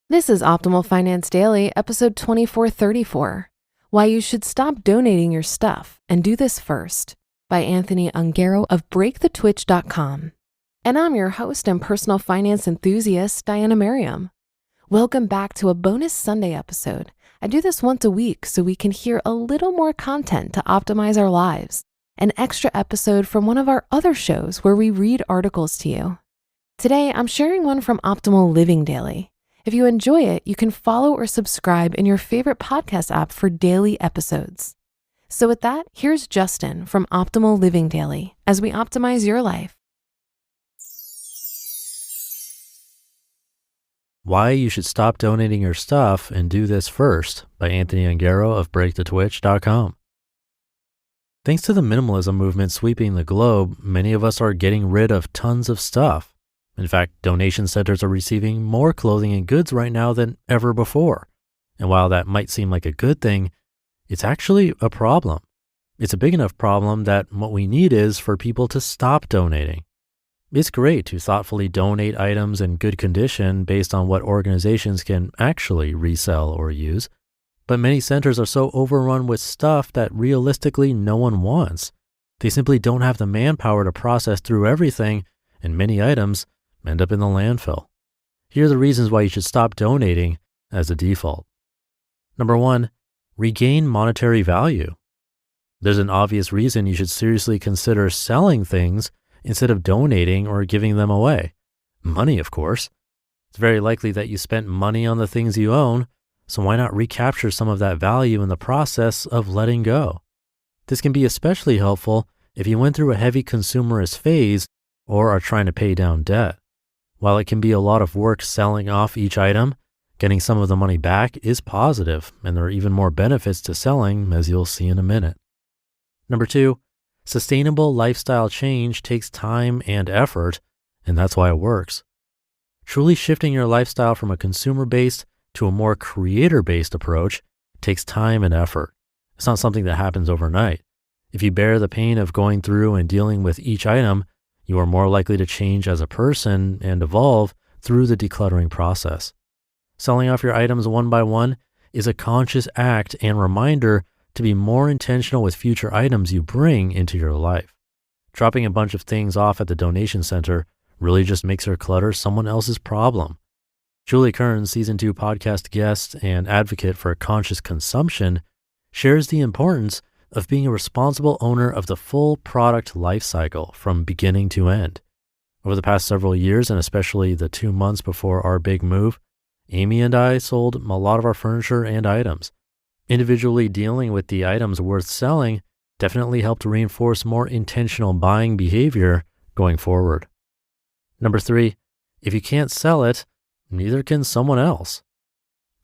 This is Optimal Finance Daily, episode 2434. Why You Should Stop Donating Your Stuff and Do This First by Anthony Ongaro of BreakTheTwitch.com. And I'm your host and personal finance enthusiast, Diana Merriam. Welcome back to a bonus Sunday episode. I do this once a week so we can hear a little more content to optimize our lives. An extra episode from one of our other shows where we read articles to you. Today, I'm sharing one from Optimal Living Daily. If you enjoy it, you can follow or subscribe in your favorite podcast app for daily episodes. So with that, here's Justin from Optimal Living Daily as we optimize your life. Why You Should Stop Donating Your Stuff and Do This First by Anthony Ongaro of BreakTheTwitch.com. Thanks to the minimalism movement sweeping the globe, many of us are getting rid of tons of stuff. In fact, donation centers are receiving more clothing and goods right now than ever before. And while that might seem like a good thing, it's actually a problem. It's a big enough problem that what we need is for people to stop donating. It's great to thoughtfully donate items in good condition based on what organizations can actually resell or use. But many centers are so overrun with stuff that realistically no one wants. They simply don't have the manpower to process through everything, and many items end up in the landfill. Here are the reasons why you should stop donating as a default. Number one, regain monetary value. There's an obvious reason you should seriously consider selling things instead of donating or giving them away. Money, of course. It's very likely that you spent money on the things you own, so why not recapture some of that value in the process of letting go? This can be especially helpful if you went through a heavy consumerist phase or are trying to pay down debt. While it can be a lot of work selling off each item, getting some of the money back is positive, and there are even more benefits to selling, as you'll see in a minute. Number two, sustainable lifestyle change takes time and effort, and that's why it works. Truly shifting your lifestyle from a consumer-based to a more creator-based approach takes time and effort. It's not something that happens overnight. If you bear the pain of going through and dealing with each item, you are more likely to change as a person and evolve through the decluttering process. Selling off your items one by one is a conscious act and reminder to be more intentional with future items you bring into your life. Dropping a bunch of things off at the donation center really just makes your clutter someone else's problem. Julie Kern, Season 2 podcast guest and advocate for conscious consumption, shares the importance of being a responsible owner of the full product life cycle from beginning to end. Over the past several years, and especially the 2 months before our big move, Amy and I sold a lot of our furniture and items. Individually dealing with the items worth selling definitely helped reinforce more intentional buying behavior going forward. Number three, if you can't sell it, neither can someone else.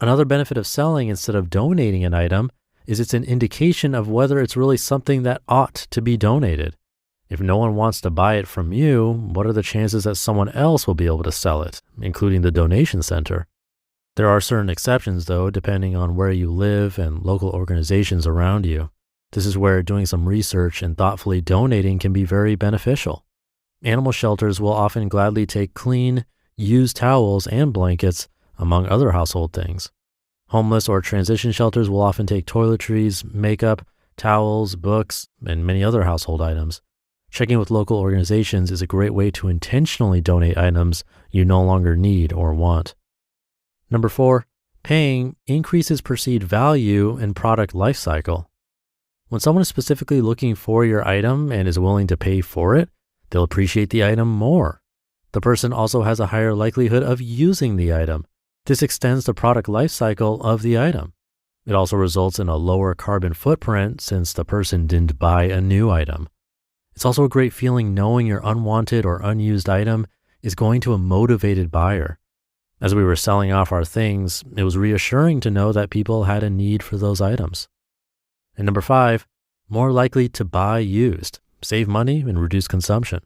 Another benefit of selling instead of donating an item is it's an indication of whether it's really something that ought to be donated. If no one wants to buy it from you, what are the chances that someone else will be able to sell it, including the donation center? There are certain exceptions though, depending on where you live and local organizations around you. This is where doing some research and thoughtfully donating can be very beneficial. Animal shelters will often gladly take clean, used towels and blankets, among other household things. Homeless or transition shelters will often take toiletries, makeup, towels, books, and many other household items. Checking with local organizations is a great way to intentionally donate items you no longer need or want. Number four, paying increases perceived value and product life cycle. When someone is specifically looking for your item and is willing to pay for it, they'll appreciate the item more. The person also has a higher likelihood of using the item. This extends the product life cycle of the item. It also results in a lower carbon footprint since the person didn't buy a new item. It's also a great feeling knowing your unwanted or unused item is going to a motivated buyer. As we were selling off our things, it was reassuring to know that people had a need for those items. And number five, more likely to buy used, save money and reduce consumption.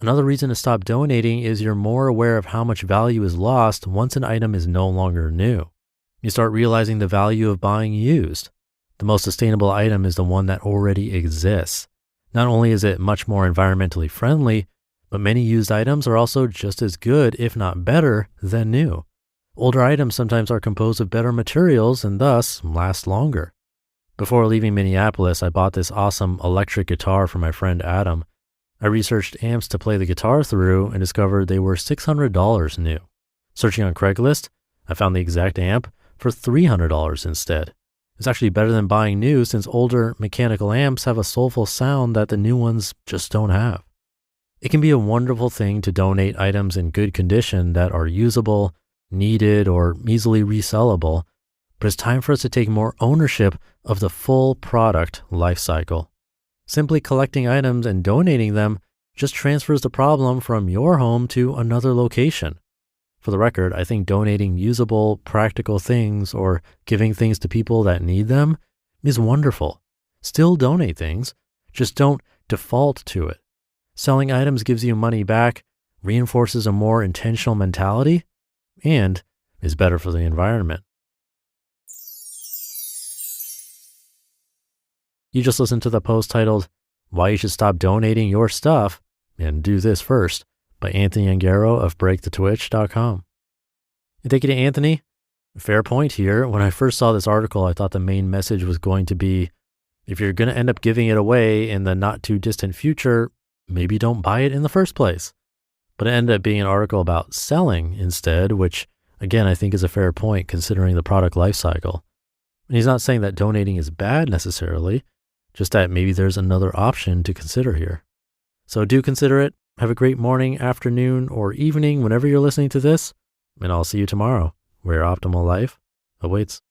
Another reason to stop donating is you're more aware of how much value is lost once an item is no longer new. You start realizing the value of buying used. The most sustainable item is the one that already exists. Not only is it much more environmentally friendly, but many used items are also just as good, if not better, than new. Older items sometimes are composed of better materials and thus last longer. Before leaving Minneapolis, I bought this awesome electric guitar for my friend Adam. I researched amps to play the guitar through and discovered they were $600 new. Searching on Craigslist, I found the exact amp for $300 instead. It's actually better than buying new since older mechanical amps have a soulful sound that the new ones just don't have. It can be a wonderful thing to donate items in good condition that are usable, needed, or easily resellable, but it's time for us to take more ownership of the full product life cycle. Simply collecting items and donating them just transfers the problem from your home to another location. For the record, I think donating usable, practical things or giving things to people that need them is wonderful. Still donate things, just don't default to it. Selling items gives you money back, reinforces a more intentional mentality, and is better for the environment. You just listened to the post titled, Why You Should Stop Donating Your Stuff and Do This First by Anthony Ongaro of BreakTheTwitch.com. And thank you to Anthony. Fair point here. When I first saw this article, I thought the main message was going to be, if you're going to end up giving it away in the not too distant future, maybe don't buy it in the first place. But it ended up being an article about selling instead, which again, I think is a fair point considering the product life cycle. And he's not saying that donating is bad necessarily, just that maybe there's another option to consider here. So do consider it. Have a great morning, afternoon, or evening whenever you're listening to this, and I'll see you tomorrow where optimal life awaits.